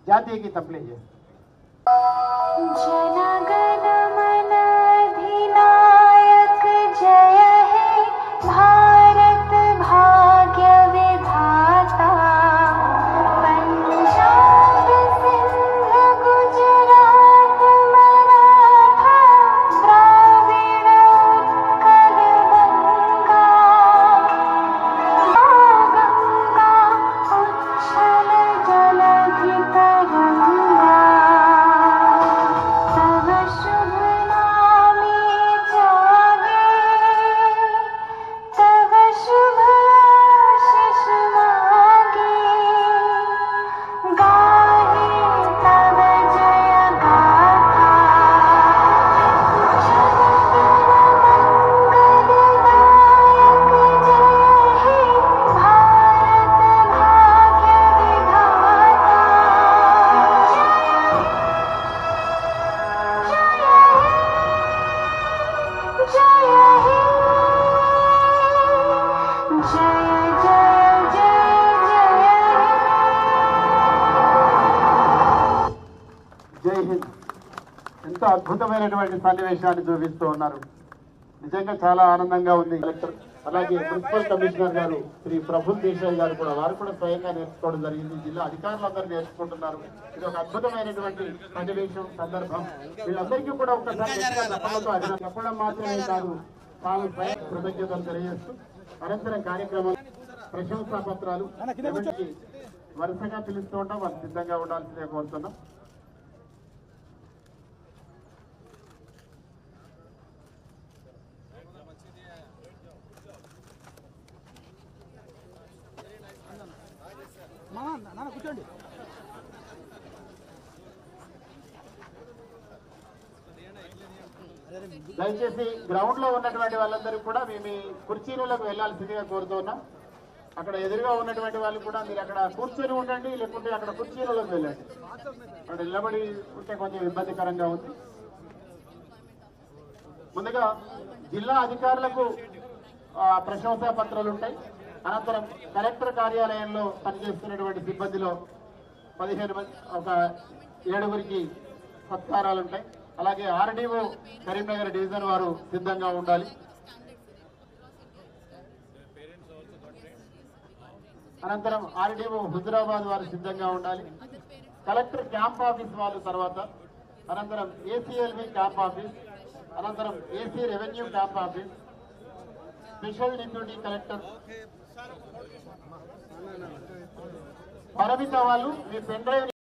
జాతీయ గీతం ప్లే చేస్తాం. జై హింద్. ఎంతో అద్భుతమైనటువంటి సన్నివేశాన్ని చూపిస్తూ ఉన్నారు. నిజంగా చాలా ఆనందంగా ఉంది. కలెక్టర్ అలాగే మున్సిపల్ కమిషనర్ గారు శ్రీ ప్రఫుల్ దేశాయ్ గారు కూడా వారు కూడా స్వయంగా నేర్చుకోవడం జరిగింది. జిల్లా అధికారులందరూ నేర్చుకుంటున్నారు. ఇది ఒక అద్భుతమైనటువంటి సన్నివేశం సందర్భం. వీళ్ళందరికీ కూడా ఒకసారి చెప్పడం మాత్రమే కాదు, తాను స్వయం కృతజ్ఞతలు తెలియజేస్తూ అనంతరం కార్యక్రమం ప్రశంసా పత్రాలు వరుసగా పిలుస్తూ ఉంటాం. వారు సిద్ధంగా ఉండాల్సిందే కోరుతున్నాం. కూర్చోండి. దయచేసి గ్రౌండ్ లో ఉన్నటువంటి వాళ్ళందరూ కూడా మీ కుర్చీలకు వెళ్లాల్సిందిగా కోరుతున్నాం. అక్కడ ఎదురుగా ఉన్నటువంటి వాళ్ళు కూడా మీరు అక్కడ కూర్చొని ఉండండి, లేకుంటే అక్కడ కుర్చీలకు వెళ్ళండి. అక్కడ నిలబడి ఉంటే కొంచెం ఇబ్బందికరంగా ఉంది. ముందుగా జిల్లా అధికారులకు ప్రశంసా పత్రాలు ఉంటాయి. అనంతరం కలెక్టర్ కార్యాలయంలో పనిచేస్తున్నటువంటి సిబ్బందిలో 15 మంది, ఒక 7గురికి సత్కారాలు ఉంటాయి. అలాగే ఆర్డీఓ కరీంనగర్ డివిజన్ వారు సిద్ధంగా ఉండాలి. అనంతరం ఆర్డీఓ హుజురాబాద్ వారు సిద్ధంగా ఉండాలి. కలెక్టర్ క్యాంప్ ఆఫీస్ వాళ్ళు తర్వాత, అనంతరం ఏసీఎల్వి క్యాంప్ ఆఫీస్, అనంతరం AC revenue camp office, special deputy collector పరిమిత వాళ్ళు మీ పెన్ డ్రైవ్